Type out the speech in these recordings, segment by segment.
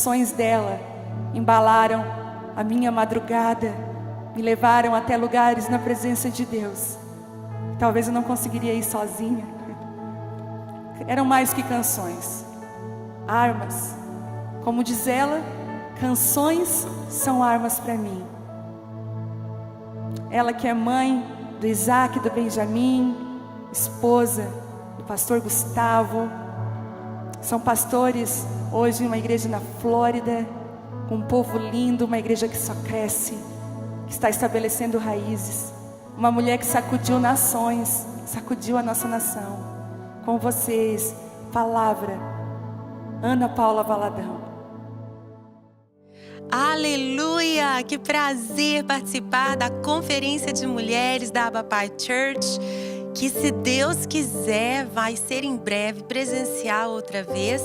canções dela embalaram a minha madrugada, me levaram até lugares na presença de Deus. Talvez eu não conseguiria ir sozinha. Eram mais que canções, armas. Como diz ela, canções são armas para mim. Ela que é mãe do Isaac e do Benjamim, esposa do pastor Gustavo, são pastores hoje em uma igreja na Flórida, com um povo lindo, uma igreja que só cresce, que está estabelecendo raízes. Uma mulher que sacudiu nações, sacudiu a nossa nação. Com vocês, palavra, Ana Paula Valadão. Aleluia! Que prazer participar da Conferência de Mulheres da Abba Pai Church, que, se Deus quiser, vai ser em breve presencial outra vez,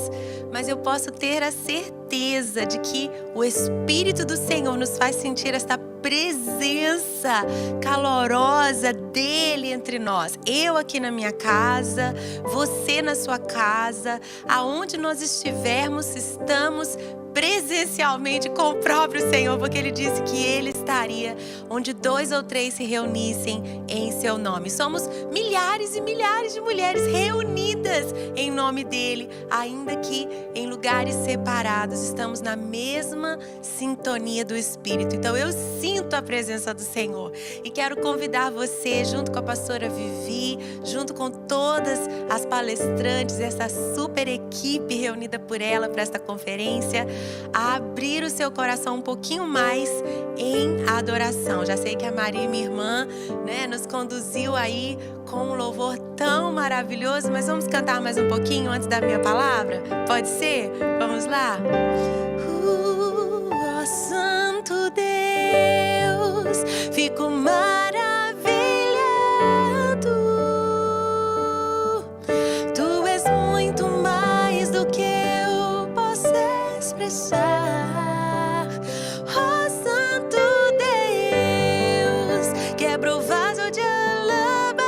mas eu posso ter a certeza de que o Espírito do Senhor nos faz sentir esta presença calorosa dele entre nós. Eu aqui na minha casa, você na sua casa, aonde nós estivermos, estamos presencialmente com o próprio Senhor, porque Ele disse que Ele estaria onde 2 ou 3 se reunissem em seu nome. Somos milhares e milhares de mulheres reunidas em nome dEle, ainda que em lugares separados, estamos na mesma sintonia do Espírito. Então eu sinto a presença do Senhor e quero convidar você, junto com a pastora Vivi, junto com todas as palestrantes, essa super equipe reunida por ela para esta conferência, a abrir o seu coração um pouquinho mais em adoração. Já sei que a Maria, minha irmã, nos conduziu aí com um louvor tão maravilhoso, mas vamos cantar mais um pouquinho antes da minha palavra? Pode ser? Vamos lá? Ó Santo Deus, fico maravilhado. Tu és muito mais do que eu posso expressar. Ó Santo Deus, quebra o vaso de alabastro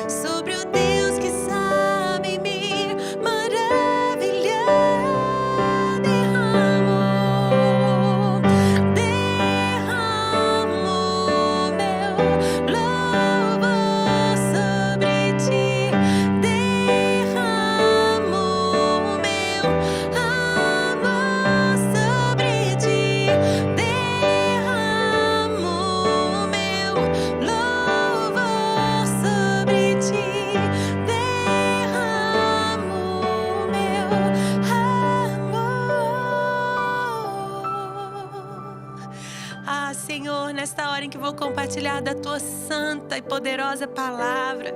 sobre o Deus que sabe me maravilhar. Derramo meu louvor sobre ti. Derramo meu amor sobre ti. Derramo meu louvor sobre ti. Derramo meu amor. Ah, Senhor, nesta hora em que vou compartilhar da Tua santa e poderosa palavra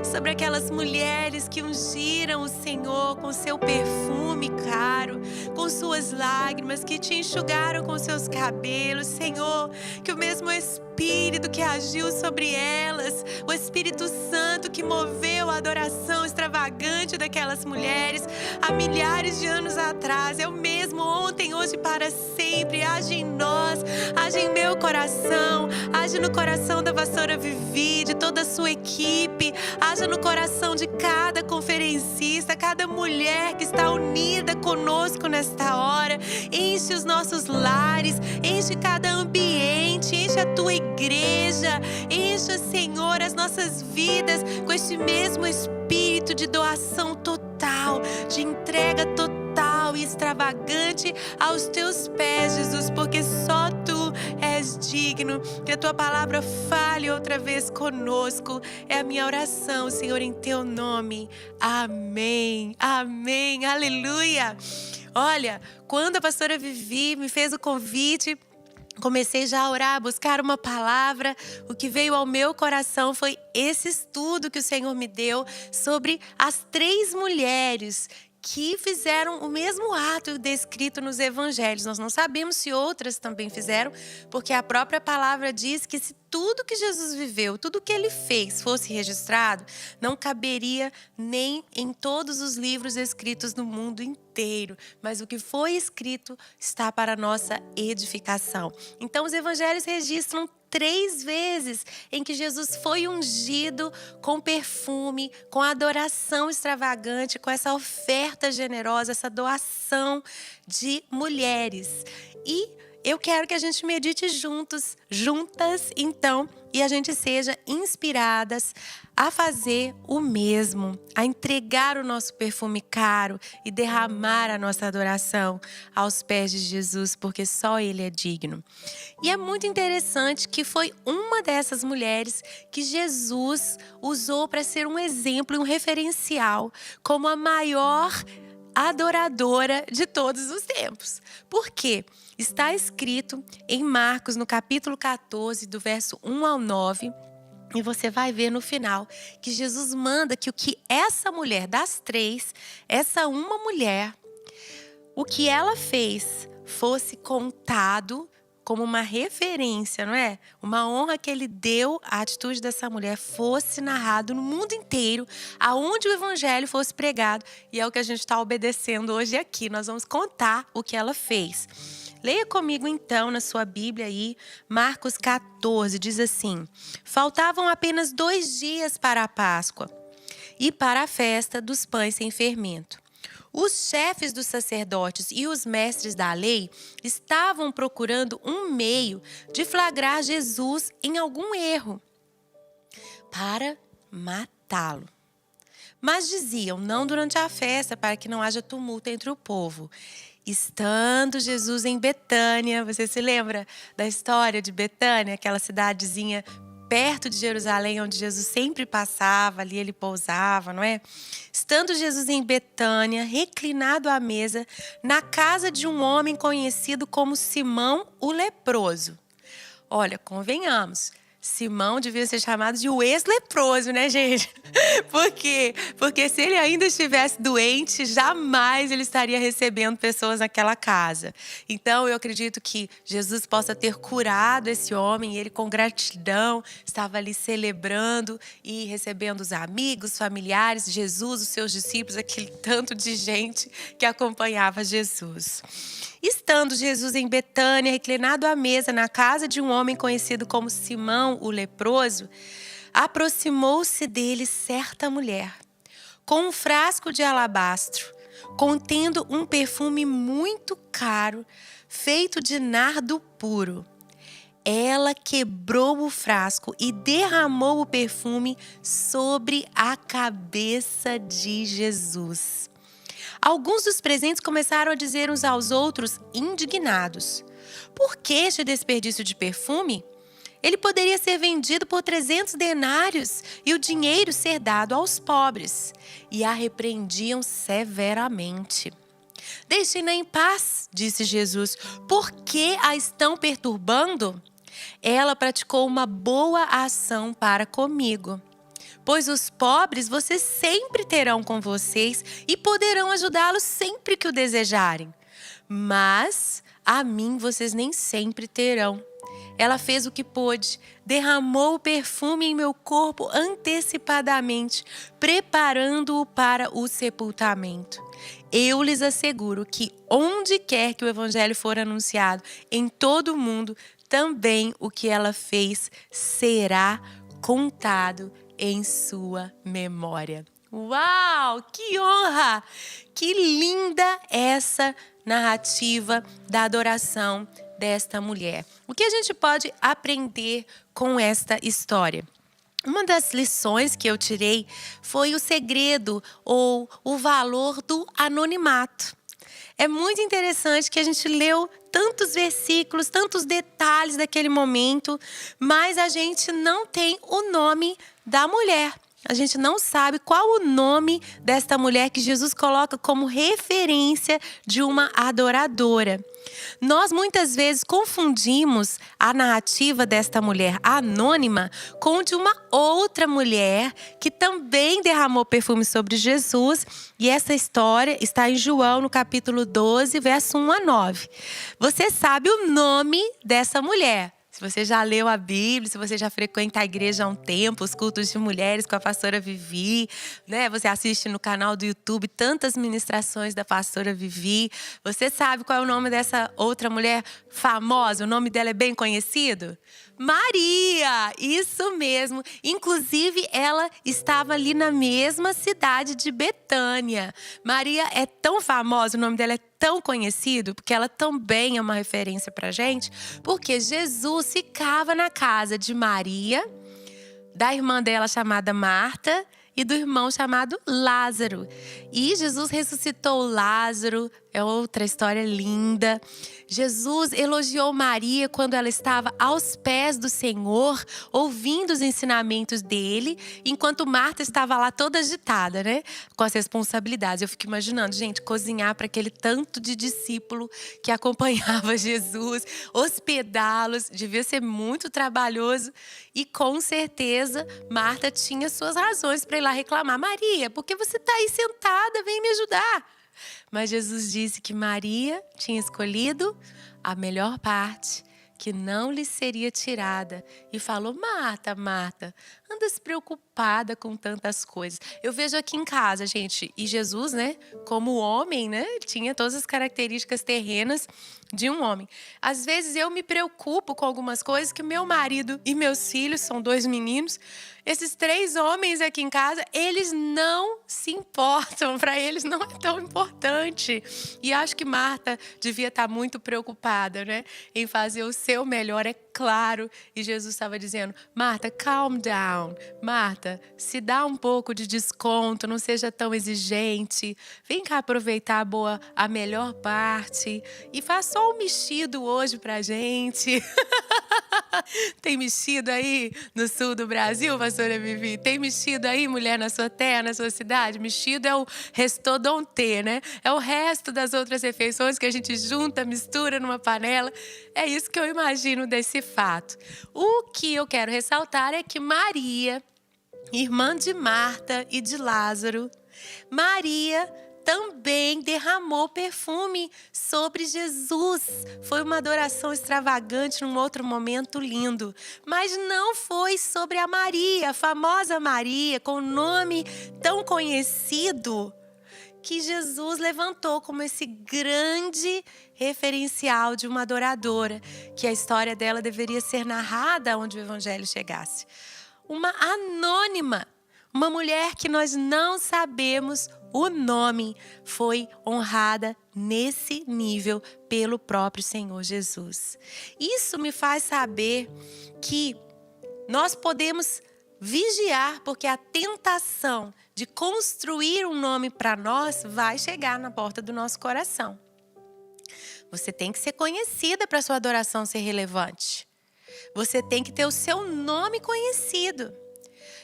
sobre aquelas mulheres que ungiram o Senhor com seu perfume caro, com suas lágrimas, que te enxugaram com seus cabelos, Senhor, que o mesmo Espírito que agiu sobre elas, o Espírito Santo que moveu a adoração extravagante daquelas mulheres há milhares de anos atrás, é o mesmo ontem, hoje e para sempre. Age em nós, age em meu coração, age no coração da pastora Vivi, de toda a sua equipe, age no coração de cada conferencista, cada mulher que está unida conosco nesta hora. Enche os nossos lares, enche cada ambiente, enche a tua igreja, enche, Senhor, as nossas vidas com este mesmo espírito de doação total, de entrega total e extravagante aos teus pés, Jesus, porque só tu és digno. Que a tua palavra fale outra vez conosco. É a minha oração, Senhor, em teu nome. Amém. Amém. Aleluia. Olha, quando a pastora Vivi me fez o convite, comecei já a orar, a buscar uma palavra. O que veio ao meu coração foi esse estudo que o Senhor me deu sobre as 3 mulheres que fizeram o mesmo ato descrito nos evangelhos. Nós não sabemos se outras também fizeram, porque a própria palavra diz que se tudo que Jesus viveu, tudo que ele fez fosse registrado, não caberia nem em todos os livros escritos no mundo inteiro. Mas o que foi escrito está para a nossa edificação. Então os evangelhos registram 3 vezes em que Jesus foi ungido com perfume, com adoração extravagante, com essa oferta generosa, essa doação de mulheres. E eu quero que a gente medite juntas, então, e a gente seja inspiradas a fazer o mesmo, a entregar o nosso perfume caro e derramar a nossa adoração aos pés de Jesus, porque só Ele é digno. E é muito interessante que foi uma dessas mulheres que Jesus usou para ser um exemplo e um referencial como a maior adoradora de todos os tempos. Por quê? Está escrito em Marcos, no capítulo 14, do verso 1 ao 9, e você vai ver no final que Jesus manda que o que essa mulher, das 3, essa uma mulher, o que ela fez fosse contado como uma referência, não é? Uma honra que ele deu à atitude dessa mulher fosse narrado no mundo inteiro, aonde o evangelho fosse pregado. E é o que a gente está obedecendo hoje aqui. Nós vamos contar o que ela fez. Leia comigo então na sua Bíblia aí, Marcos 14, diz assim: faltavam apenas 2 dias para a Páscoa e para a festa dos pães sem fermento. Os chefes dos sacerdotes e os mestres da lei estavam procurando um meio de flagrar Jesus em algum erro para matá-lo. Mas diziam, não durante a festa, para que não haja tumulto entre o povo. Estando Jesus em Betânia, você se lembra da história de Betânia, aquela cidadezinha perto de Jerusalém, onde Jesus sempre passava, ali ele pousava, não é? Estando Jesus em Betânia, reclinado à mesa, na casa de um homem conhecido como Simão o leproso. Olha, convenhamos, Simão devia ser chamado de o ex-leproso, né, gente? Por quê? Porque se ele ainda estivesse doente, jamais ele estaria recebendo pessoas naquela casa. Então, eu acredito que Jesus possa ter curado esse homem e ele, com gratidão, estava ali celebrando e recebendo os amigos, familiares, Jesus, os seus discípulos, aquele tanto de gente que acompanhava Jesus. Estando Jesus em Betânia, reclinado à mesa na casa de um homem conhecido como Simão o leproso, aproximou-se dele certa mulher, com um frasco de alabastro, contendo um perfume muito caro, feito de nardo puro. Ela quebrou o frasco e derramou o perfume sobre a cabeça de Jesus. Alguns dos presentes começaram a dizer uns aos outros, indignados: por que este desperdício de perfume? Ele poderia ser vendido por 300 denários e o dinheiro ser dado aos pobres. E a repreendiam severamente. Deixem-na em paz, disse Jesus. Por que a estão perturbando? Ela praticou uma boa ação para comigo. Pois os pobres vocês sempre terão com vocês e poderão ajudá-los sempre que o desejarem. Mas a mim vocês nem sempre terão. Ela fez o que pôde, derramou o perfume em meu corpo antecipadamente, preparando-o para o sepultamento. Eu lhes asseguro que onde quer que o evangelho for anunciado, em todo o mundo, também o que ela fez será contado em sua memória. Uau, que honra! Que linda essa narrativa da adoração desta mulher. O que a gente pode aprender com esta história? Uma das lições que eu tirei foi o segredo ou o valor do anonimato. É muito interessante que a gente leu tantos versículos, tantos detalhes daquele momento, mas a gente não tem o nome da mulher. A gente não sabe qual o nome desta mulher que Jesus coloca como referência de uma adoradora. Nós muitas vezes confundimos a narrativa desta mulher anônima com de uma outra mulher que também derramou perfume sobre Jesus. E essa história está em João, no capítulo 12, verso 1 a 9. Você sabe o nome dessa mulher? Se você já leu a Bíblia, se você já frequenta a igreja há um tempo, os cultos de mulheres com a pastora Vivi, né? Você assiste no canal do YouTube tantas ministrações da pastora Vivi. Você sabe qual é o nome dessa outra mulher famosa? O nome dela é bem conhecido? Maria! Isso mesmo. Inclusive, ela estava ali na mesma cidade de Betânia. Maria é tão famosa, o nome dela é tão conhecido, porque ela também é uma referência pra gente, porque Jesus ficava na casa de Maria, da irmã dela chamada Marta e do irmão chamado Lázaro. E Jesus ressuscitou Lázaro, é outra história linda. Jesus elogiou Maria quando ela estava aos pés do Senhor, ouvindo os ensinamentos dele, enquanto Marta estava lá toda agitada, né? Com as responsabilidades. Eu fico imaginando, gente, cozinhar para aquele tanto de discípulo que acompanhava Jesus, hospedá-los, devia ser muito trabalhoso. E com certeza, Marta tinha suas razões para ir lá reclamar. Maria, por que você está aí sentada? Vem me ajudar. Mas Jesus disse que Maria tinha escolhido a melhor parte, que não lhe seria tirada. E falou: Marta, Marta, andas preocupada com tantas coisas. Eu vejo aqui em casa, gente, e Jesus, né, como homem, né, tinha todas as características terrenas de um homem. Às vezes eu me preocupo com algumas coisas que meu marido e meus filhos, são 2 meninos, esses 3 homens aqui em casa, eles não se importam, para eles não é tão importante. E acho que Marta devia estar muito preocupada, né, em fazer o seu melhor, é claro. E Jesus estava dizendo: Marta, calm down. Marta, se dá um pouco de desconto, não seja tão exigente. Vem cá aproveitar a melhor parte. E faz só um mexido hoje pra gente. Tem mexido aí no sul do Brasil, pastora Vivi? Tem mexido aí, mulher, na sua terra, na sua cidade? Mexido é o restaudanté, né? É o resto das outras refeições que a gente junta, mistura numa panela. É isso que eu imagino desse fato. O que eu quero ressaltar é que Maria, irmã de Marta e de Lázaro, Maria também derramou perfume sobre Jesus. Foi uma adoração extravagante num outro momento lindo. Mas não foi sobre a Maria, a famosa Maria, com o nome tão conhecido, que Jesus levantou como esse grande referencial de uma adoradora, que a história dela deveria ser narrada onde o evangelho chegasse. Uma anônima, uma mulher que nós não sabemos o nome, foi honrada nesse nível pelo próprio Senhor Jesus. Isso me faz saber que nós podemos vigiar, porque a tentação de construir um nome para nós vai chegar na porta do nosso coração. Você tem que ser conhecida para sua adoração ser relevante. Você tem que ter o seu nome conhecido.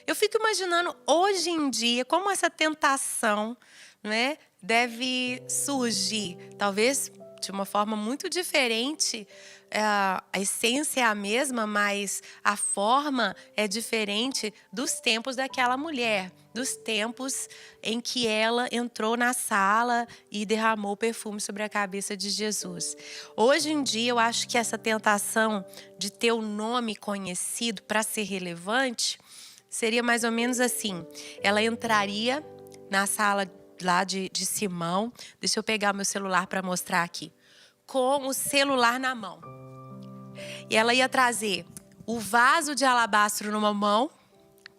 Eu fico imaginando hoje em dia como essa tentação, né, deve surgir. Talvez de uma forma muito diferente. A essência é a mesma, mas a forma é diferente dos tempos daquela mulher. Dos tempos em que ela entrou na sala e derramou perfume sobre a cabeça de Jesus. Hoje em dia, eu acho que essa tentação de ter o nome conhecido para ser relevante seria mais ou menos assim. Ela entraria na sala lá de Simão. Deixa eu pegar meu celular para mostrar aqui. Com o celular na mão. E ela ia trazer o vaso de alabastro numa mão.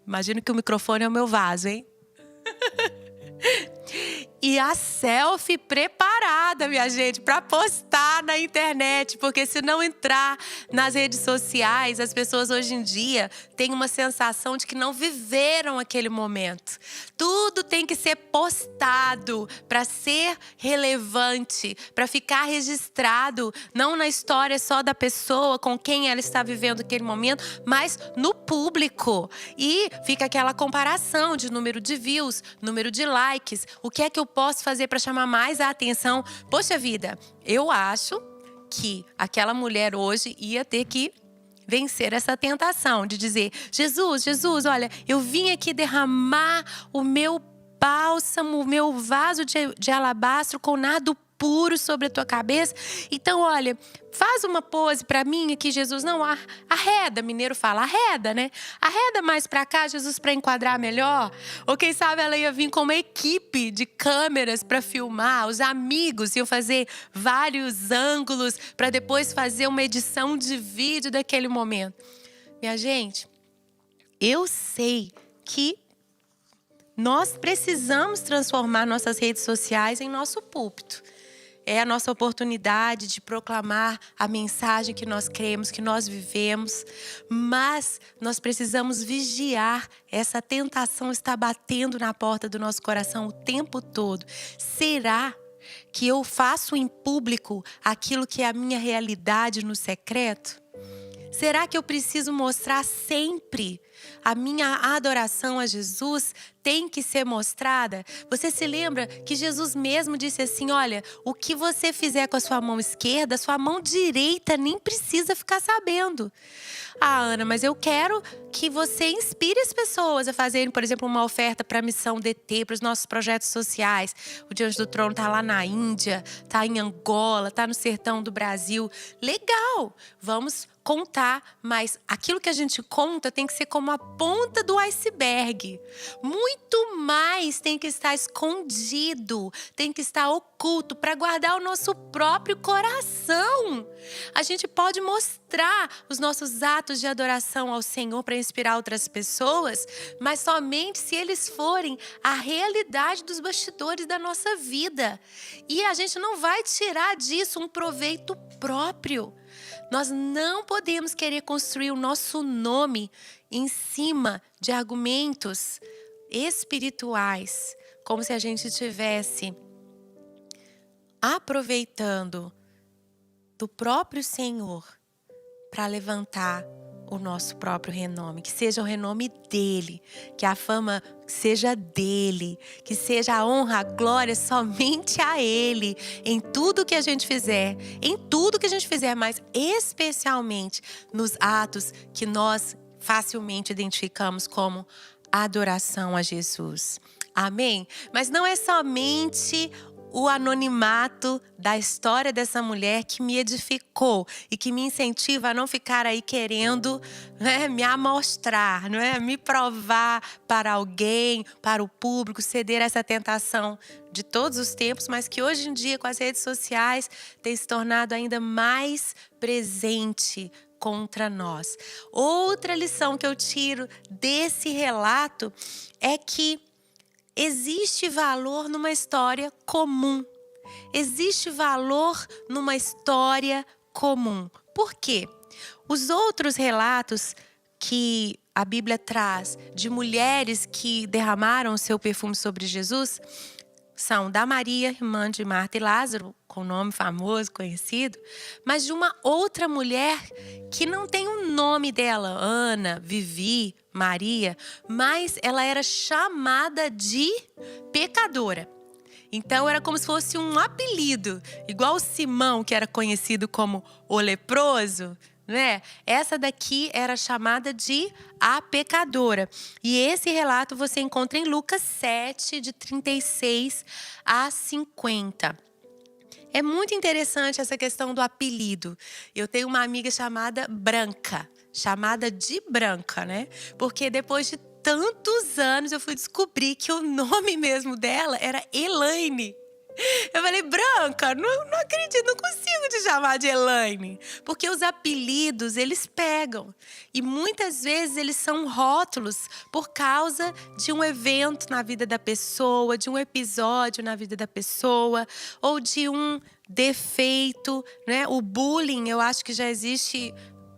Imagino que o microfone é o meu vaso, hein? E a selfie preparada, minha gente, para postar na internet. Porque se não entrar nas redes sociais, as pessoas hoje em dia têm uma sensação de que não viveram aquele momento. Tudo tem que ser postado para ser relevante, para ficar registrado, não na história só da pessoa com quem ela está vivendo aquele momento, mas no público. E fica aquela comparação de número de views, número de likes. O que é que eu posso fazer para chamar mais a atenção? Poxa vida, eu acho que aquela mulher hoje ia ter que vencer essa tentação de dizer: Jesus, olha, eu vim aqui derramar o meu bálsamo, o meu vaso de alabastro com nardo puro sobre a tua cabeça. Então, olha, faz uma pose para mim aqui, Jesus. Não, arreda, mineiro fala, arreda, né? Arreda mais para cá, Jesus, para enquadrar melhor. Ou quem sabe ela ia vir com uma equipe de câmeras para filmar. Os amigos iam fazer vários ângulos para depois fazer uma edição de vídeo daquele momento. Minha gente, eu sei que nós precisamos transformar nossas redes sociais em nosso púlpito. É a nossa oportunidade de proclamar a mensagem que nós cremos, que nós vivemos. Mas nós precisamos vigiar. Essa tentação está batendo na porta do nosso coração o tempo todo. Será que eu faço em público aquilo que é a minha realidade no secreto? Será que eu preciso mostrar sempre? A minha adoração a Jesus tem que ser mostrada. Você se lembra que Jesus mesmo disse assim, olha, o que você fizer com a sua mão esquerda, a sua mão direita nem precisa ficar sabendo. Ah, Ana, mas eu quero que você inspire as pessoas a fazerem, por exemplo, uma oferta para a missão DT, para os nossos projetos sociais. O Diante do Trono está lá na Índia, está em Angola, está no sertão do Brasil. Legal, vamos contar, mas aquilo que a gente conta tem que ser como a ponta do iceberg. Muito mais tem que estar escondido, tem que estar oculto para guardar o nosso próprio coração. A gente pode mostrar os nossos atos de adoração ao Senhor para inspirar outras pessoas, mas somente se eles forem a realidade dos bastidores da nossa vida. E a gente não vai tirar disso um proveito próprio. Nós não podemos querer construir o nosso nome em cima de argumentos espirituais, como se a gente estivesse aproveitando do próprio Senhor para levantar o nosso próprio renome, que seja o renome dele, que a fama seja dele, que seja a honra, a glória somente a ele, em tudo que a gente fizer, mas especialmente nos atos que nós facilmente identificamos como adoração a Jesus. Amém? Mas não é somente o anonimato da história dessa mulher que me edificou e que me incentiva a não ficar aí querendo, né, me amostrar, não é? Me provar para alguém, para o público, ceder a essa tentação de todos os tempos, mas que hoje em dia com as redes sociais tem se tornado ainda mais presente contra nós. Outra lição que eu tiro desse relato é que existe valor numa história comum. Existe valor numa história comum. Por quê? Os outros relatos que a Bíblia traz de mulheres que derramaram o seu perfume sobre Jesus são da Maria, irmã de Marta e Lázaro, com nome famoso, conhecido, mas de uma outra mulher que não tem o nome dela, Ana, Vivi, Maria, mas ela era chamada de pecadora. Então era como se fosse um apelido, igual o Simão, que era conhecido como o leproso, né? Essa daqui era chamada de a pecadora. E esse relato você encontra em Lucas 7, de 36 a 50. É muito interessante essa questão do apelido. Eu tenho uma amiga chamada Branca, chamada de Branca, né? Porque depois de tantos anos eu fui descobrir que o nome mesmo dela era Elaine. Eu falei, Branca, não acredito, não consigo te chamar de Elaine. Porque os apelidos, eles pegam. E muitas vezes eles são rótulos por causa de um evento na vida da pessoa, de um episódio na vida da pessoa, ou de um defeito, né? O bullying, eu acho que já existe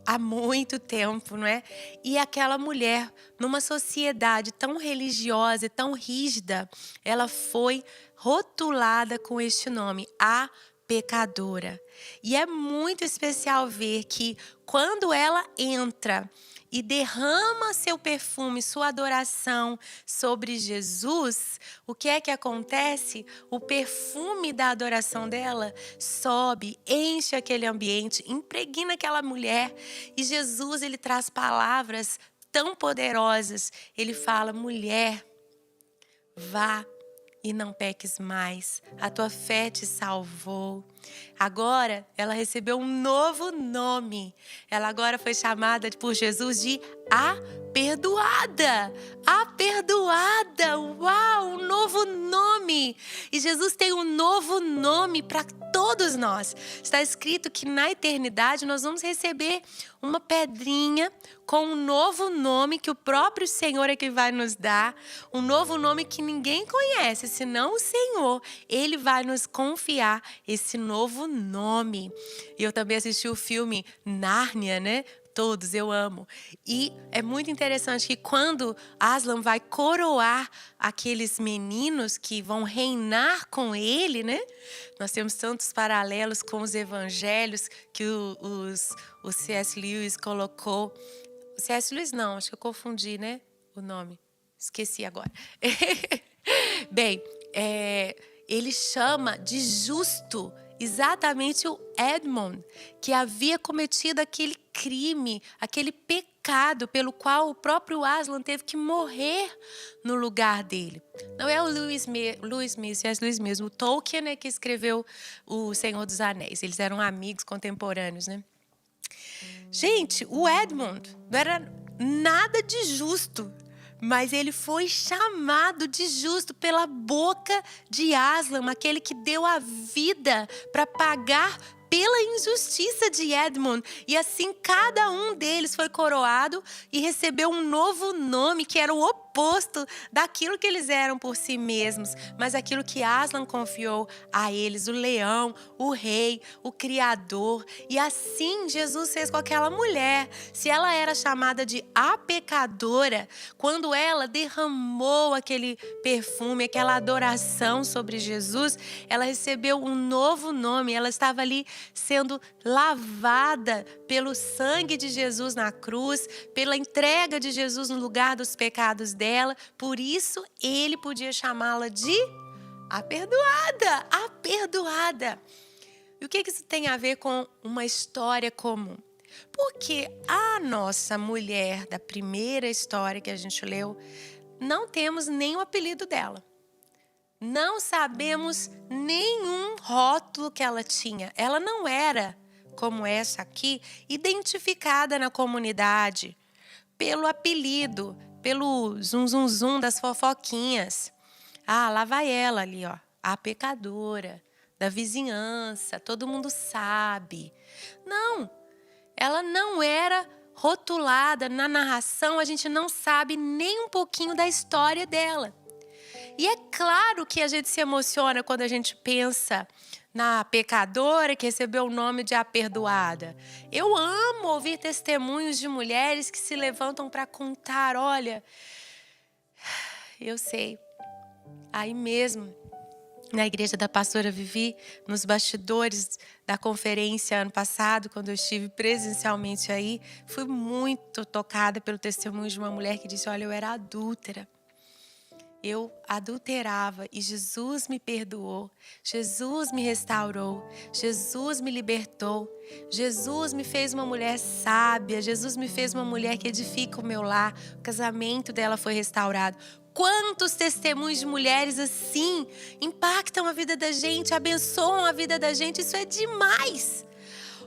há muito tempo, não é? E aquela mulher, numa sociedade tão religiosa e tão rígida, ela foi rotulada com este nome, a pecadora. E é muito especial ver que quando ela entra e derrama seu perfume, sua adoração sobre Jesus, o que é que acontece? O perfume da adoração dela sobe, enche aquele ambiente, impregna aquela mulher. E Jesus, ele traz palavras tão poderosas. Ele fala, mulher, vá e não peques mais. A tua fé te salvou. Agora ela recebeu um novo nome. Ela agora foi chamada por Jesus de a perdoada. A perdoada. Uau, um novo nome. E Jesus tem um novo nome para todos nós. Está escrito que na eternidade nós vamos receber uma pedrinha com um novo nome que o próprio Senhor é que vai nos dar. Um novo nome que ninguém conhece, senão o Senhor. Ele vai nos confiar esse novo nome. E eu também assisti o filme Nárnia, né? Todos, eu amo. E é muito interessante que quando Aslan vai coroar aqueles meninos que vão reinar com ele, né? Nós temos tantos paralelos com os evangelhos que o C.S. Lewis colocou. O C.S. Lewis não, acho que eu confundi, né? O nome. Esqueci agora. Bem, ele chama de justo exatamente o Edmund, que havia cometido aquele crime, aquele pecado pelo qual o próprio Aslan teve que morrer no lugar dele. Não é o C.S. Lewis mesmo, o Tolkien é que escreveu O Senhor dos Anéis. Eles eram amigos contemporâneos, né? Gente, o Edmund não era nada de justo, mas ele foi chamado de justo pela boca de Aslan, aquele que deu a vida para pagar pela injustiça de Edmund. E assim cada um deles foi coroado e recebeu um novo nome que era o oposto daquilo que eles eram por si mesmos, mas aquilo que Aslan confiou a eles, o leão, o rei, o criador. E assim Jesus fez com aquela mulher. Se ela era chamada de a pecadora, quando ela derramou aquele perfume, aquela adoração sobre Jesus, ela recebeu um novo nome. Ela estava ali sendo lavada pelo sangue de Jesus na cruz, pela entrega de Jesus no lugar dos pecados dela. Por isso, ele podia chamá-la de a perdoada, a perdoada. E o que isso tem a ver com uma história comum? Porque a nossa mulher da primeira história que a gente leu, não temos nem o apelido dela. Não sabemos nenhum rótulo que ela tinha. Ela não era, como essa aqui, identificada na comunidade pelo apelido, pelo zum zum zum das fofoquinhas. Ah, lá vai ela ali, ó, a pecadora da vizinhança, todo mundo sabe. Não, ela não era rotulada na narração, a gente não sabe nem um pouquinho da história dela. E é claro que a gente se emociona quando a gente pensa na pecadora que recebeu o nome de a perdoada. Eu amo ouvir testemunhos de mulheres que se levantam para contar, olha, eu sei, aí mesmo, na igreja da pastora Vivi, nos bastidores da conferência ano passado, quando eu estive presencialmente aí, fui muito tocada pelo testemunho de uma mulher que disse, olha, eu era adúltera. Eu adulterava e Jesus me perdoou, Jesus me restaurou, Jesus me libertou, Jesus me fez uma mulher sábia, Jesus me fez uma mulher que edifica o meu lar, o casamento dela foi restaurado. Quantos testemunhos de mulheres assim impactam a vida da gente, abençoam a vida da gente, isso é demais.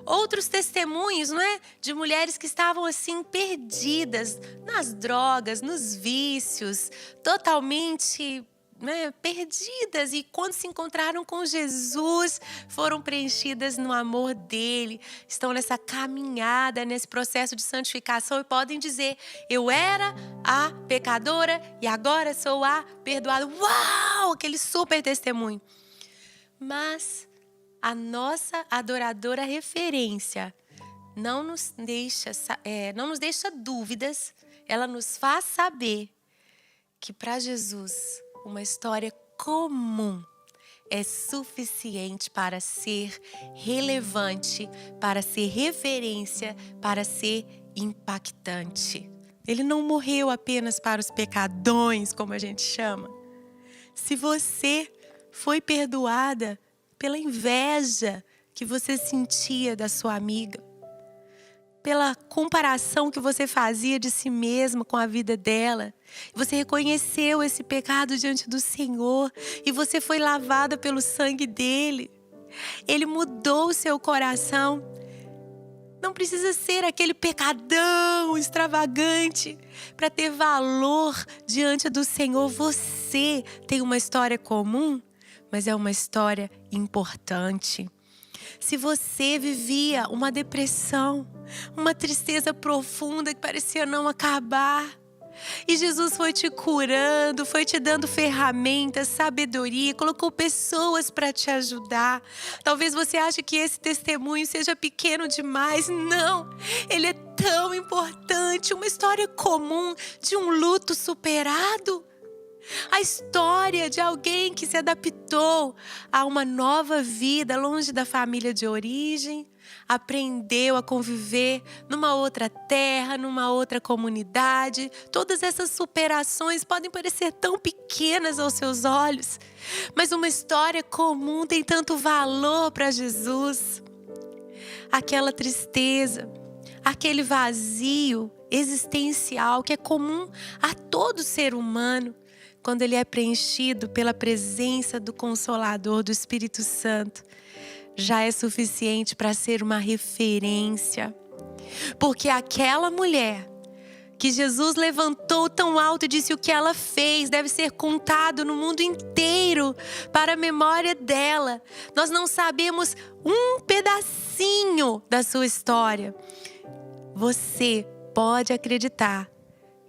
Outros testemunhos, não é? De mulheres que estavam assim perdidas nas drogas, nos vícios, totalmente, né, perdidas. E quando se encontraram com Jesus, foram preenchidas no amor dele. Estão nessa caminhada, nesse processo de santificação e podem dizer, eu era a pecadora e agora sou a perdoada. Uau! Aquele super testemunho. Mas a nossa adoradora referência não nos deixa dúvidas, ela nos faz saber que para Jesus uma história comum é suficiente para ser relevante, para ser referência, para ser impactante. Ele não morreu apenas para os pecadões, como a gente chama. Se você foi perdoada pela inveja que você sentia da sua amiga, pela comparação que você fazia de si mesma com a vida dela. Você reconheceu esse pecado diante do Senhor e você foi lavada pelo sangue dele. Ele mudou o seu coração. Não precisa ser aquele pecadão extravagante para ter valor diante do Senhor. Você tem uma história comum, mas é uma história importante. Se você vivia uma depressão, uma tristeza profunda que parecia não acabar, e Jesus foi te curando, foi te dando ferramentas, sabedoria, colocou pessoas para te ajudar. Talvez você ache que esse testemunho seja pequeno demais. Não, ele é tão importante. Uma história comum de um luto superado. A história de alguém que se adaptou a uma nova vida longe da família de origem, aprendeu a conviver numa outra terra, numa outra comunidade. Todas essas superações podem parecer tão pequenas aos seus olhos, mas uma história comum tem tanto valor para Jesus. Aquela tristeza, aquele vazio existencial que é comum a todo ser humano, quando ele é preenchido pela presença do Consolador, do Espírito Santo, já é suficiente para ser uma referência. Porque aquela mulher que Jesus levantou tão alto e disse o que ela fez deve ser contado no mundo inteiro para a memória dela. Nós não sabemos um pedacinho da sua história. Você pode acreditar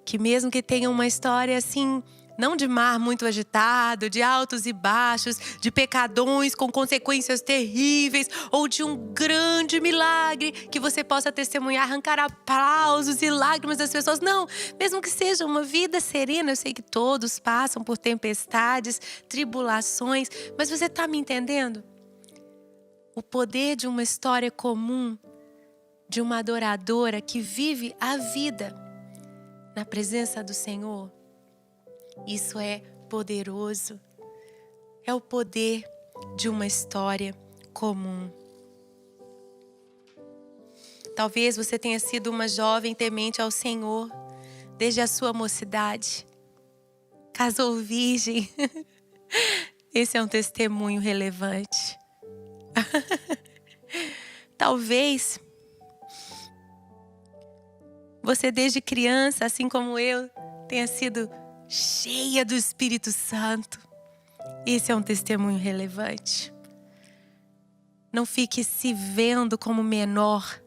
que mesmo que tenha uma história assim, não de mar muito agitado, de altos e baixos, de pecadões com consequências terríveis, ou de um grande milagre que você possa testemunhar, arrancar aplausos e lágrimas das pessoas. Não, mesmo que seja uma vida serena, eu sei que todos passam por tempestades, tribulações, mas você está me entendendo? O poder de uma história comum, de uma adoradora que vive a vida na presença do Senhor. Isso é poderoso. É o poder de uma história comum. Talvez você tenha sido uma jovem temente ao Senhor desde a sua mocidade. Casou virgem. Esse é um testemunho relevante. Talvez você desde criança, assim como eu, tenha sido cheia do Espírito Santo. Esse é um testemunho relevante. Não fique se vendo como menor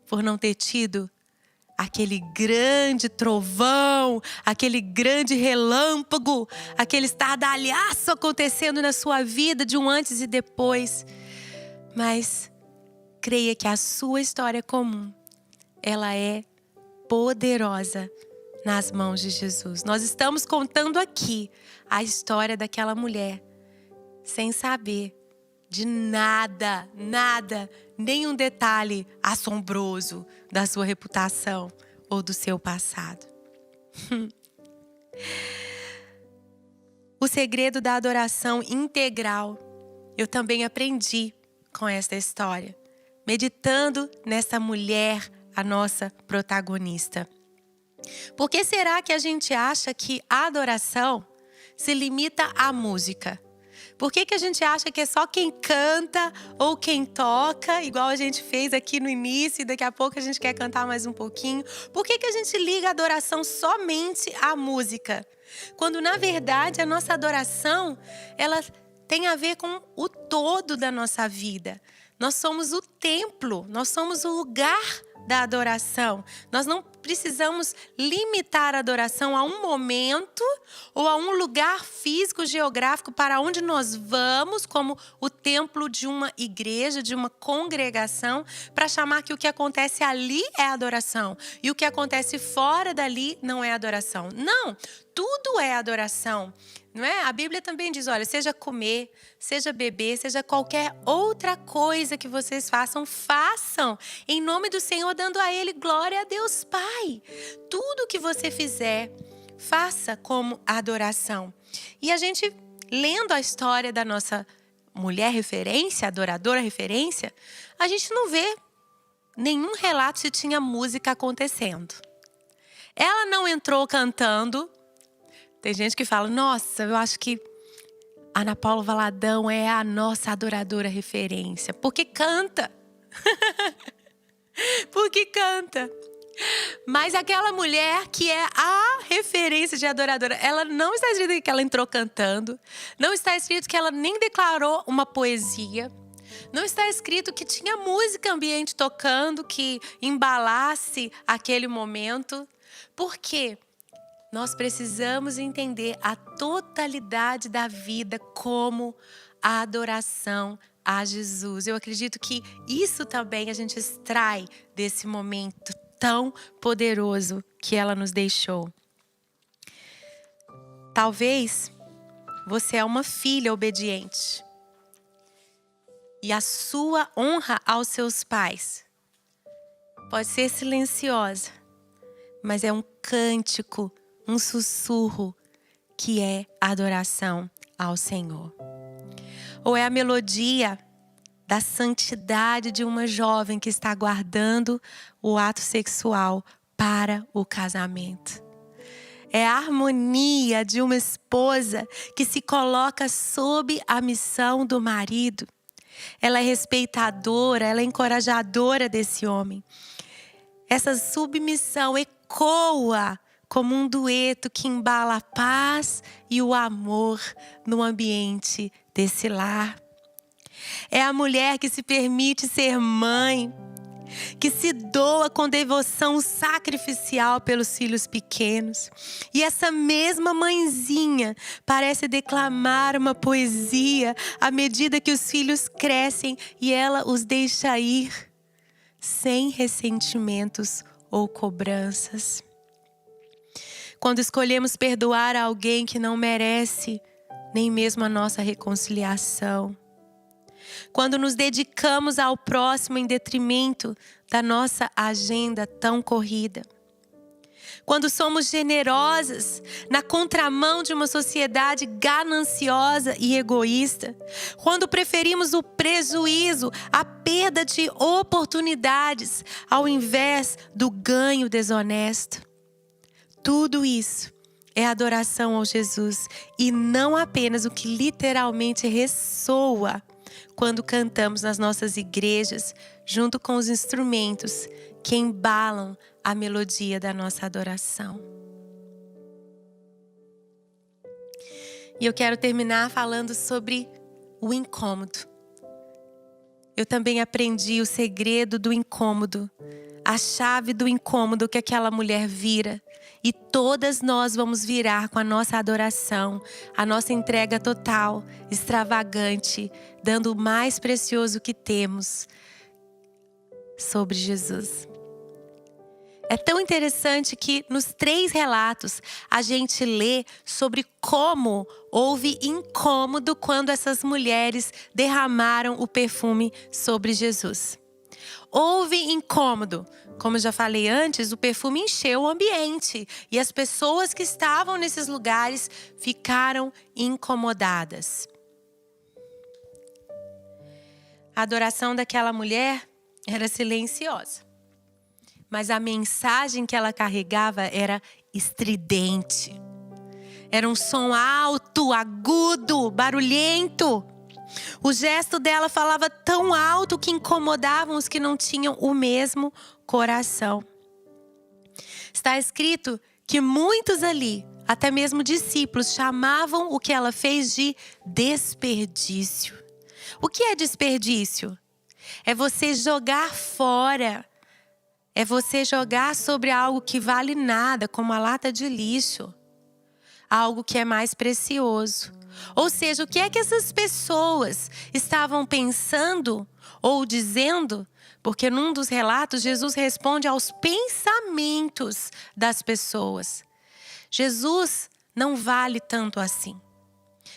por não ter tido aquele grande trovão, aquele grande relâmpago, aquele estardalhaço acontecendo na sua vida de um antes e depois. Mas creia que a sua história comum, ela é poderosa nas mãos de Jesus. Nós estamos contando aqui a história daquela mulher, sem saber de nada, nenhum detalhe assombroso da sua reputação ou do seu passado. O segredo da adoração integral, eu também aprendi com esta história, meditando nessa mulher, a nossa protagonista. Por que será que a gente acha que a adoração se limita à música? Por que a gente acha que é só quem canta ou quem toca, igual a gente fez aqui no início e daqui a pouco a gente quer cantar mais um pouquinho? Por que a gente liga a adoração somente à música? Quando na verdade a nossa adoração, ela tem a ver com o todo da nossa vida. Nós somos o templo, nós somos o lugar da adoração. Nós não precisamos limitar a adoração a um momento ou a um lugar físico, geográfico para onde nós vamos, como o templo de uma igreja, de uma congregação, para chamar que o que acontece ali é adoração e o que acontece fora dali não é adoração. Não, tudo é adoração. Não é? A Bíblia também diz, olha, seja comer, seja beber, seja qualquer outra coisa que vocês façam, façam em nome do Senhor, dando a Ele glória a Deus Pai. Tudo que você fizer, faça como adoração. E a gente, lendo a história da nossa mulher referência, adoradora referência, a gente não vê nenhum relato se tinha música acontecendo. Ela não entrou cantando. Tem gente que fala, nossa, eu acho que Ana Paula Valadão é a nossa adoradora referência. Porque canta. Porque canta. Mas aquela mulher que é a referência de adoradora, ela não está escrito que ela entrou cantando. Não está escrito que ela nem declarou uma poesia. Não está escrito que tinha música ambiente tocando, que embalasse aquele momento. Por quê? Nós precisamos entender a totalidade da vida como a adoração a Jesus. Eu acredito que isso também a gente extrai desse momento tão poderoso que ela nos deixou. Talvez você é uma filha obediente. E a sua honra aos seus pais pode ser silenciosa, mas é um cântico, um sussurro que é adoração ao Senhor. Ou é a melodia da santidade de uma jovem que está guardando o ato sexual para o casamento. É a harmonia de uma esposa que se coloca sob a missão do marido. Ela é respeitadora, ela é encorajadora desse homem. Essa submissão ecoa como um dueto que embala a paz e o amor no ambiente desse lar. É a mulher que se permite ser mãe, que se doa com devoção sacrificial pelos filhos pequenos. E essa mesma mãezinha parece declamar uma poesia à medida que os filhos crescem e ela os deixa ir, sem ressentimentos ou cobranças. Quando escolhemos perdoar alguém que não merece nem mesmo a nossa reconciliação. Quando nos dedicamos ao próximo em detrimento da nossa agenda tão corrida. Quando somos generosas na contramão de uma sociedade gananciosa e egoísta. Quando preferimos o prejuízo, a perda de oportunidades, ao invés do ganho desonesto. Tudo isso é adoração ao Jesus e não apenas o que literalmente ressoa quando cantamos nas nossas igrejas, junto com os instrumentos que embalam a melodia da nossa adoração. E eu quero terminar falando sobre o incômodo. Eu também aprendi o segredo do incômodo, a chave do incômodo que aquela mulher vira. E todas nós vamos virar com a nossa adoração, a nossa entrega total, extravagante, dando o mais precioso que temos sobre Jesus. É tão interessante que nos 3 relatos a gente lê sobre como houve incômodo quando essas mulheres derramaram o perfume sobre Jesus. Houve incômodo. Como eu já falei antes, o perfume encheu o ambiente e as pessoas que estavam nesses lugares ficaram incomodadas. A adoração daquela mulher era silenciosa, mas a mensagem que ela carregava era estridente. Era um som alto, agudo, barulhento. O gesto dela falava tão alto que incomodavam os que não tinham o mesmo coração. Está escrito que muitos ali, até mesmo discípulos, chamavam o que ela fez de desperdício. O que é desperdício? É você jogar fora. É você jogar sobre algo que vale nada, como a lata de lixo. Algo que é mais precioso. Ou seja, o que é que essas pessoas estavam pensando ou dizendo? Porque num dos relatos, Jesus responde aos pensamentos das pessoas. Jesus não vale tanto assim.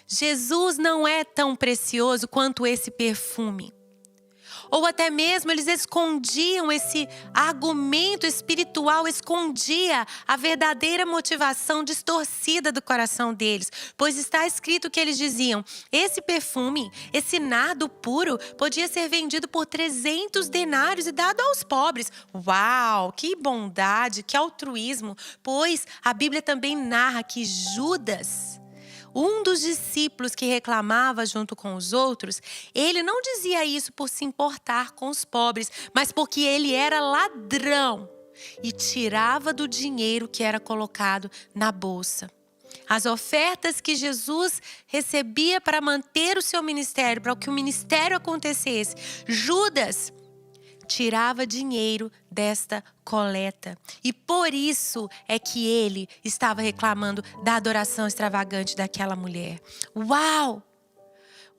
Jesus não é tão precioso quanto esse perfume. Ou até mesmo eles escondiam esse argumento espiritual, escondia a verdadeira motivação distorcida do coração deles. Pois está escrito que eles diziam: esse perfume, esse nardo puro, podia ser vendido por 300 denários e dado aos pobres. Uau, que bondade, que altruísmo! Pois a Bíblia também narra que Judas, um dos discípulos que reclamava junto com os outros, ele não dizia isso por se importar com os pobres, mas porque ele era ladrão e tirava do dinheiro que era colocado na bolsa. As ofertas que Jesus recebia para manter o seu ministério, para que o ministério acontecesse, Judas tirava dinheiro desta coleta. E por isso é que ele estava reclamando da adoração extravagante daquela mulher. Uau!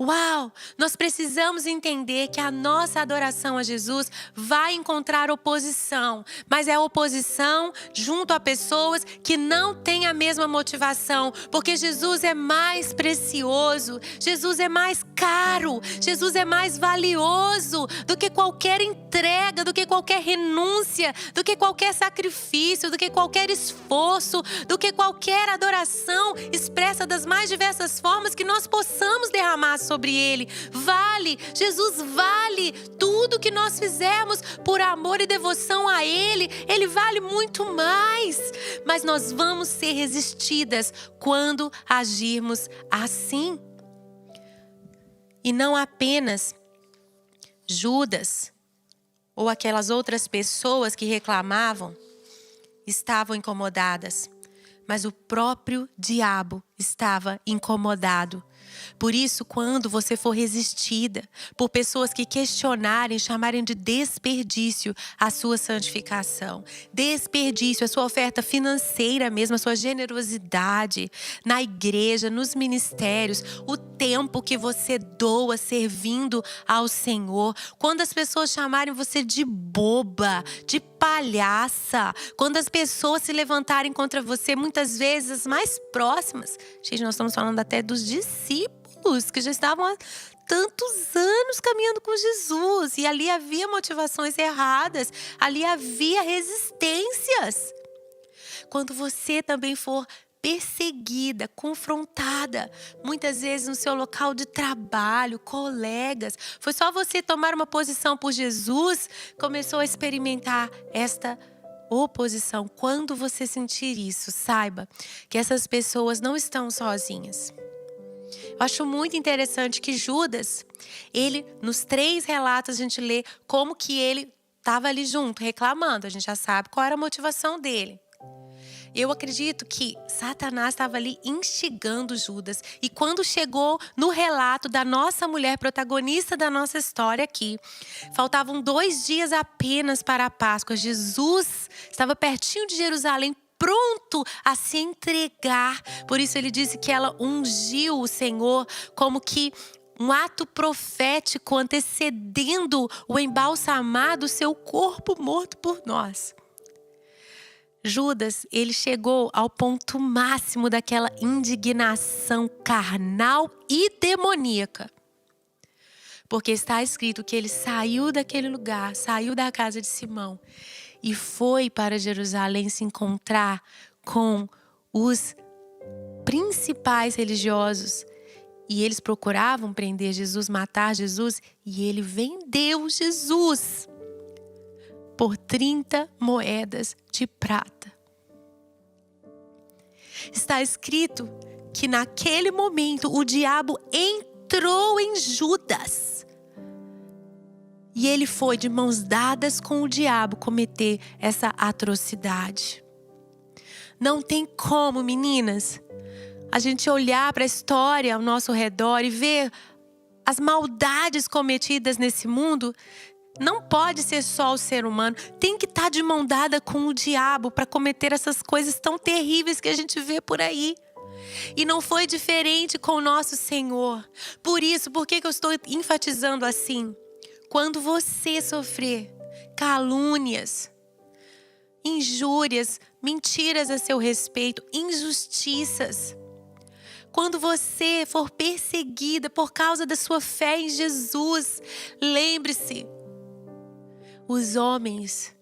Uau! Nós precisamos entender que a nossa adoração a Jesus vai encontrar oposição, mas é oposição junto a pessoas que não têm a mesma motivação, porque Jesus é mais precioso, Jesus é mais caro, Jesus é mais valioso do que qualquer entrega, do que qualquer renúncia, do que qualquer sacrifício, do que qualquer esforço, do que qualquer adoração expressa das mais diversas formas que nós possamos derramar sobre Ele. Vale, Jesus vale tudo que nós fizermos por amor e devoção a Ele. Ele vale muito mais. Mas nós vamos ser resistidas quando agirmos assim. E não apenas Judas ou aquelas outras pessoas que reclamavam estavam incomodadas, mas o próprio diabo estava incomodado. Por isso, quando você for resistida por pessoas que questionarem, chamarem de desperdício a sua santificação, desperdício, a sua oferta financeira mesmo, a sua generosidade na igreja, nos ministérios, o tempo que você doa servindo ao Senhor, quando as pessoas chamarem você de boba, de palhaça, quando as pessoas se levantarem contra você, muitas vezes as mais próximas, gente, nós estamos falando até dos discípulos que já estavam há tantos anos caminhando com Jesus, e ali havia motivações erradas, ali havia resistências. Quando você também for perseguida, confrontada, muitas vezes no seu local de trabalho, colegas, foi só você tomar uma posição por Jesus, começou a experimentar esta oposição. Quando você sentir isso, saiba que essas pessoas não estão sozinhas. Eu acho muito interessante que Judas, ele, nos 3 relatos a gente lê como que ele estava ali junto, reclamando. A gente já sabe qual era a motivação dele. Eu acredito que Satanás estava ali instigando Judas. E quando chegou no relato da nossa mulher, protagonista da nossa história aqui, faltavam 2 dias apenas para a Páscoa. Jesus estava pertinho de Jerusalém, pronto a se entregar. Por isso ele disse que ela ungiu o Senhor como que um ato profético antecedendo o embalsamar do seu corpo morto por nós. Judas, ele chegou ao ponto máximo daquela indignação carnal e demoníaca. Porque está escrito que ele saiu daquele lugar, saiu da casa de Simão e foi para Jerusalém se encontrar com os principais religiosos. E eles procuravam prender Jesus, matar Jesus, e ele vendeu Jesus por 30 moedas de prata. Está escrito que naquele momento o diabo entrou em Judas. E ele foi de mãos dadas com o diabo cometer essa atrocidade. Não tem como, meninas, a gente olhar para a história ao nosso redor e ver as maldades cometidas nesse mundo. Não pode ser só o ser humano, tem que estar de mão dada com o diabo para cometer essas coisas tão terríveis que a gente vê por aí. E não foi diferente com o nosso Senhor. Por isso, por que eu estou enfatizando assim? Quando você sofrer calúnias, injúrias, mentiras a seu respeito, injustiças, quando você for perseguida por causa da sua fé em Jesus, lembre-se, os homens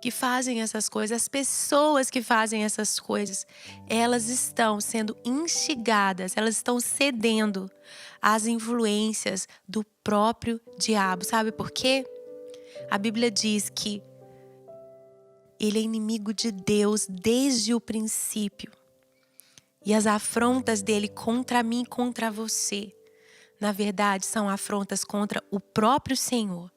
que fazem essas coisas, as pessoas que fazem essas coisas, elas estão sendo instigadas, elas estão cedendo às influências do próprio diabo. Sabe por quê? A Bíblia diz que ele é inimigo de Deus desde o princípio. E as afrontas dele contra mim e contra você, na verdade, são afrontas contra o próprio Senhor.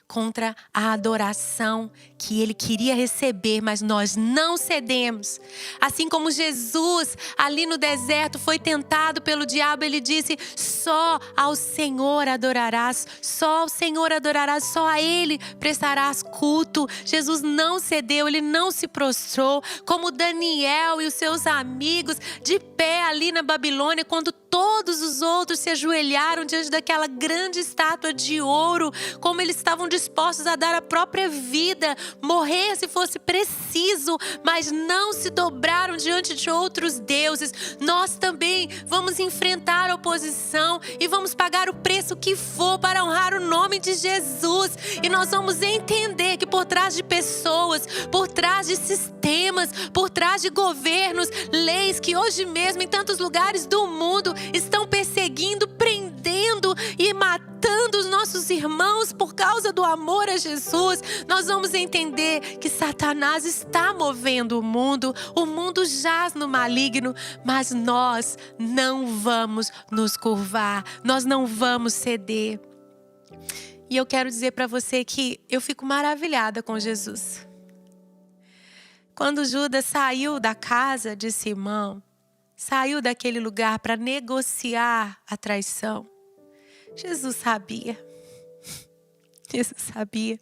Contra a adoração que ele queria receber, mas nós não cedemos. Assim como Jesus ali no deserto foi tentado pelo diabo, ele disse: só ao Senhor adorarás, só ao Senhor adorarás, só a Ele prestarás culto. Jesus não cedeu, ele não se prostrou, como Daniel e os seus amigos de pé ali na Babilônia, quando todos os outros se ajoelharam diante daquela grande estátua de ouro, como eles estavam dispostos a dar a própria vida, morrer se fosse preciso, mas não se dobraram diante de outros deuses. Nós também vamos enfrentar a oposição e vamos pagar o preço que for para honrar o nome de Jesus. E nós vamos entender que por trás de pessoas, por trás de sistemas, por trás de governos, leis que hoje mesmo em tantos lugares do mundo estão perseguindo, prendendo e matando os nossos irmãos por causa do amor a Jesus, nós vamos entender que Satanás está movendo o mundo jaz no maligno, mas nós não vamos nos curvar, nós não vamos ceder. E eu quero dizer para você que eu fico maravilhada com Jesus. Quando Judas saiu da casa de Simão, saiu daquele lugar para negociar a traição, Jesus sabia. Jesus sabia.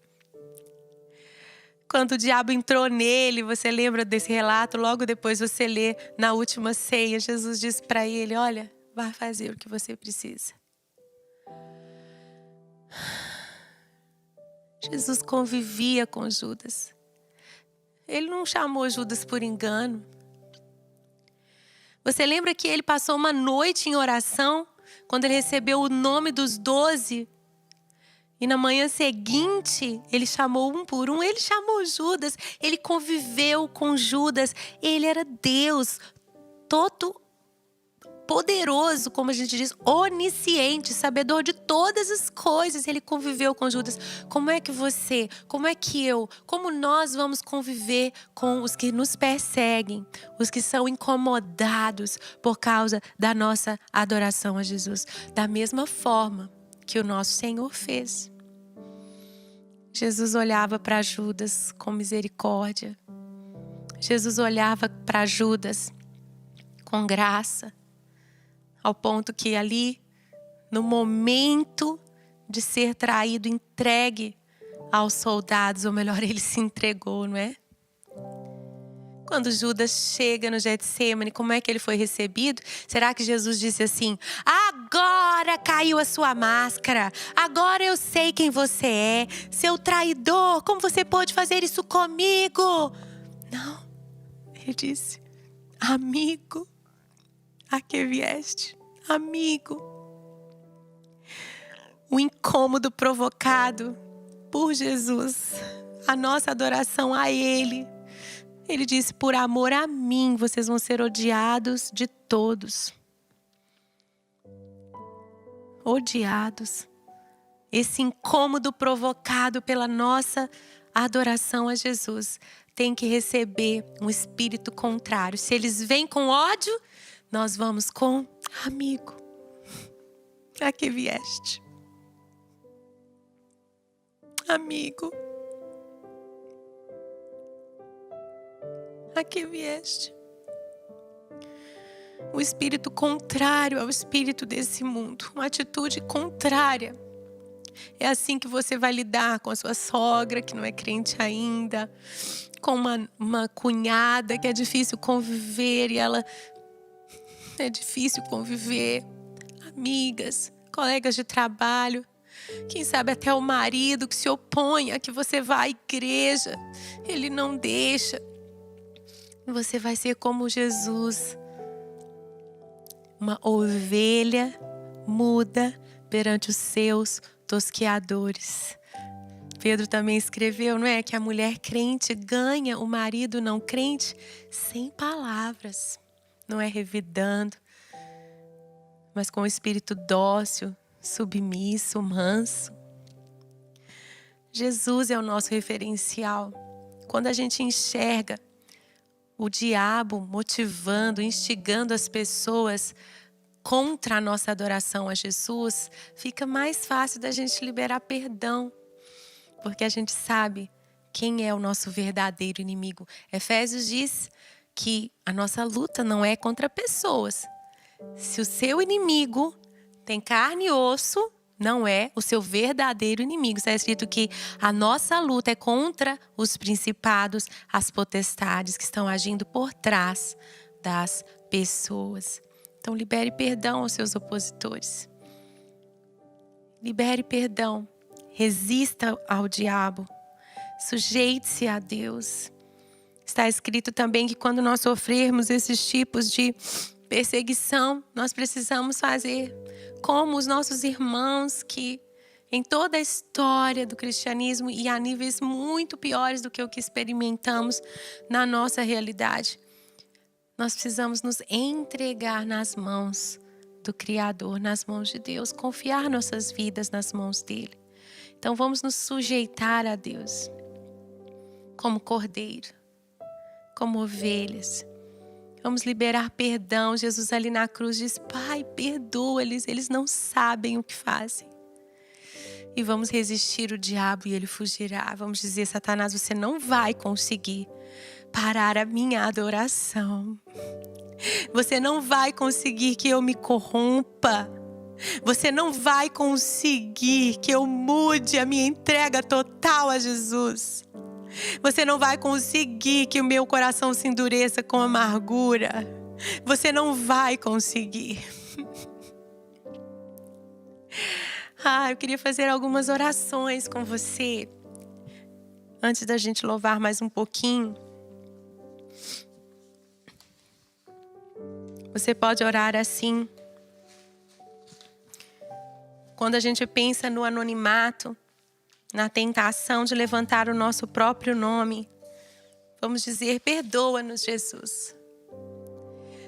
Quando o diabo entrou nele, você lembra desse relato? Logo depois você lê na última ceia, Jesus disse para ele: olha, vai fazer o que você precisa. Jesus convivia com Judas. Ele não chamou Judas por engano. Você lembra que ele passou uma noite em oração, quando ele recebeu o nome dos 12? E na manhã seguinte, ele chamou um por um. Ele chamou Judas, ele conviveu com Judas. Ele era Deus, todo poderoso, como a gente diz, onisciente, sabedor de todas as coisas. Ele conviveu com Judas. Como é que você, como é que eu, como nós vamos conviver com os que nos perseguem, os que são incomodados por causa da nossa adoração a Jesus? Da mesma forma que o nosso Senhor fez. Jesus olhava para Judas com misericórdia. Jesus olhava para Judas com graça. Ao ponto que ali, no momento de ser traído, entregue aos soldados, ou melhor, ele se entregou, não é? Quando Judas chega no Getsêmani, como é que ele foi recebido? Será que Jesus disse assim: agora caiu a sua máscara, agora eu sei quem você é, seu traidor, como você pôde fazer isso comigo? Não, ele disse: amigo, a que vieste? Amigo. O incômodo provocado por Jesus, a nossa adoração a Ele. Ele disse: por amor a mim, vocês vão ser odiados de todos. Odiados. Esse incômodo provocado pela nossa adoração a Jesus tem que receber um espírito contrário. Se eles vêm com ódio, nós vamos com amigo. A que vieste? Amigo. A que vieste? Um espírito contrário ao espírito desse mundo. Uma atitude contrária. É assim que você vai lidar com a sua sogra, que não é crente ainda. Com uma cunhada que é difícil conviver e ela... É difícil conviver. Amigas, colegas de trabalho. Quem sabe até o marido que se opõe a que você vá à igreja. Ele não deixa. Você vai ser como Jesus. uma ovelha muda perante os seus tosqueadores. Pedro também escreveu, não é? Que a mulher crente ganha o marido não crente sem palavras. Não é revidando, mas com o espírito dócil, submisso, manso. Jesus é o nosso referencial. Quando a gente enxerga o diabo motivando, instigando as pessoas contra a nossa adoração a Jesus, fica mais fácil da gente liberar perdão, porque a gente sabe quem é o nosso verdadeiro inimigo. Efésios diz que a nossa luta não é contra pessoas. Se o seu inimigo tem carne e osso, não é o seu verdadeiro inimigo. Está escrito que a nossa luta é contra os principados, as potestades que estão agindo por trás das pessoas. Então libere perdão aos seus opositores. Libere perdão. Resista ao diabo. Sujeite-se a Deus. Está escrito também que quando nós sofrermos esses tipos de perseguição, nós precisamos fazer como os nossos irmãos que em toda a história do cristianismo e a níveis muito piores do que o que experimentamos na nossa realidade, nós precisamos nos entregar nas mãos do Criador, nas mãos de Deus, confiar nossas vidas nas mãos dele. Então vamos nos sujeitar a Deus como cordeiro, como ovelhas. Vamos liberar perdão. Jesus ali na cruz diz: Pai, perdoa-lhes, eles não sabem o que fazem. E vamos resistir o diabo e ele fugirá. Vamos dizer: Satanás, você não vai conseguir parar a minha adoração. Você não vai conseguir que eu me corrompa. Você não vai conseguir que eu mude a minha entrega total a Jesus. Você não vai conseguir que o meu coração se endureça com amargura. Você não vai conseguir. Eu queria fazer algumas orações com você. Antes da gente louvar mais um pouquinho. Você pode orar assim. Quando a gente pensa no anonimato, na tentação de levantar o nosso próprio nome, vamos dizer: perdoa-nos, Jesus.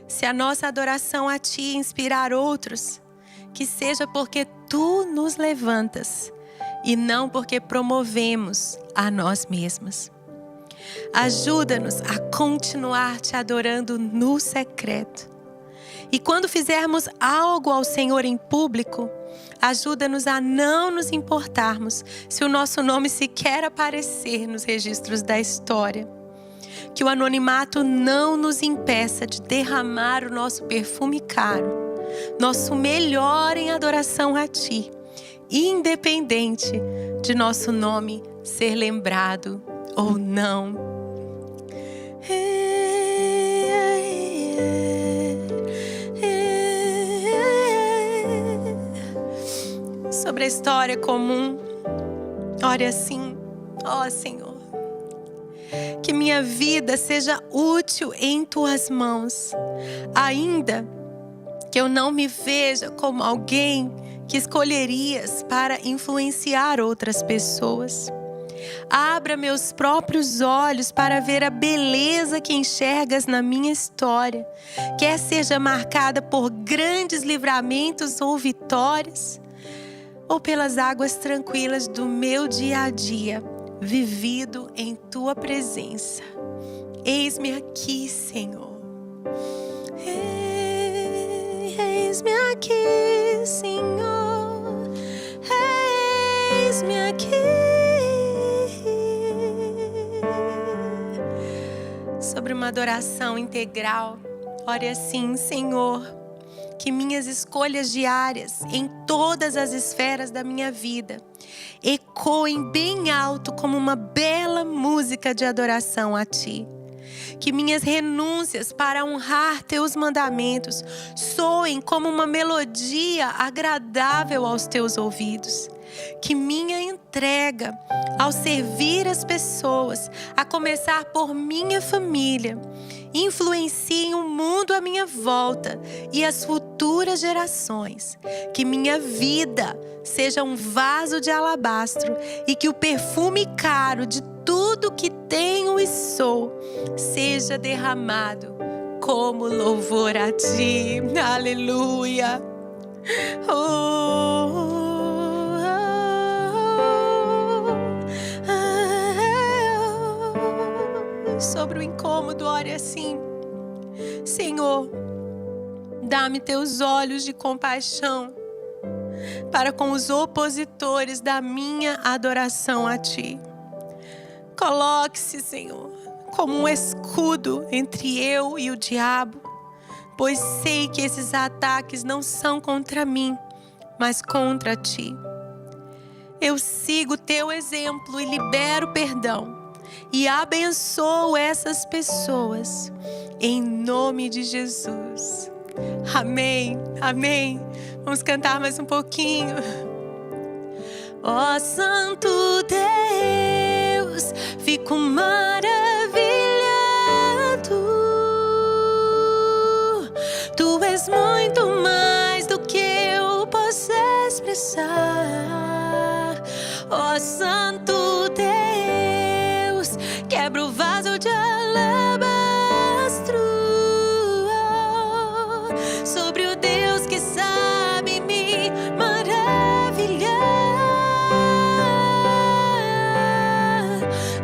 Se a nossa adoração a Ti inspirar outros, que seja porque Tu nos levantas e não porque promovemos a nós mesmas. Ajuda-nos a continuar Te adorando no secreto. E quando fizermos algo ao Senhor em público, ajuda-nos a não nos importarmos se o nosso nome sequer aparecer nos registros da história. Que o anonimato não nos impeça de derramar o nosso perfume caro, nosso melhor em adoração a Ti, independente de nosso nome ser lembrado ou não. Sobre a história comum, ore assim: ó Senhor, que minha vida seja útil em Tuas mãos, ainda que eu não me veja como alguém que escolherias para influenciar outras pessoas. Abra meus próprios olhos para ver a beleza que enxergas na minha história, quer seja marcada por grandes livramentos ou vitórias, ou pelas águas tranquilas do meu dia a dia, vivido em Tua presença. Eis-me aqui, Senhor. Eis-me aqui, Senhor. Eis-me aqui. Sobre uma adoração integral, ore assim: Senhor, que minhas escolhas diárias em todas as esferas da minha vida ecoem bem alto como uma bela música de adoração a Ti. Que minhas renúncias para honrar Teus mandamentos soem como uma melodia agradável aos Teus ouvidos. Que minha entrega ao servir as pessoas, a começar por minha família, influenciem o mundo à minha volta e as futuras futuras gerações que minha vida seja um vaso de alabastro e que o perfume caro de tudo que tenho e sou seja derramado como louvor a Ti. Aleluia. Sobre o incômodo, ore assim: Senhor, dá-me teus olhos de compaixão para com os opositores da minha adoração a Ti. Coloque-se, Senhor, como um escudo entre eu e o diabo, pois sei que esses ataques não são contra mim, mas contra Ti. Eu sigo Teu exemplo e libero perdão e abençoo essas pessoas, em nome de Jesus. Amém, amém. Vamos cantar mais um pouquinho. Ó Santo Deus, fico maravilhado. Tu és muito mais do que eu posso expressar. Ó Santo Deus, quebra o vaso de alabastro sobre o Deus que sabe me maravilhar.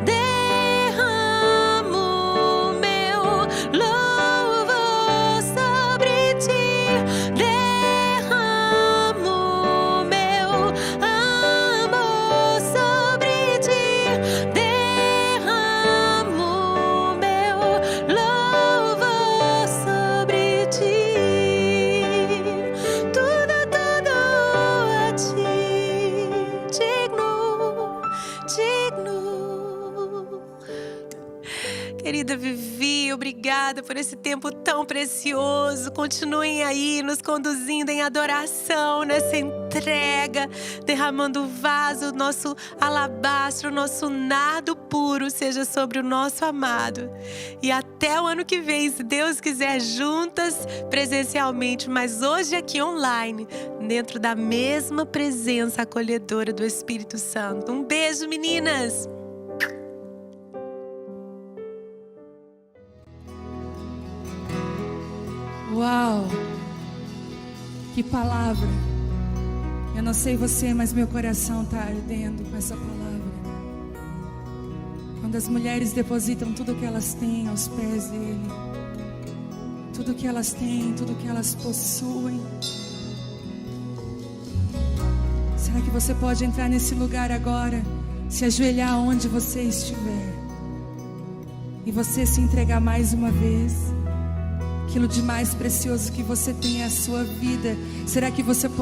Derramo meu louvor sobre Ti, derramo meu amor sobre Ti, derramo meu louvor sobre Ti. Tudo a Ti, digno. Querida Vivi, obrigada por esse tempo tão precioso. Continuem aí nos conduzindo em adoração, nessa entrega, derramando o vaso, nosso alabastro, nosso nardo puro seja sobre o nosso amado. E até o ano que vem, se Deus quiser, juntas presencialmente, mas hoje aqui online, dentro da mesma presença acolhedora do Espírito Santo. Um beijo, meninas! Uau! Que palavra! Eu não sei você, mas meu coração está ardendo com essa palavra. Quando as mulheres depositam tudo que elas têm aos pés dele, tudo que elas têm, tudo que elas possuem. Será que você pode entrar nesse lugar agora, se ajoelhar onde você estiver e você se entregar mais uma vez? Aquilo de mais precioso que você tem é a sua vida. Será que você pode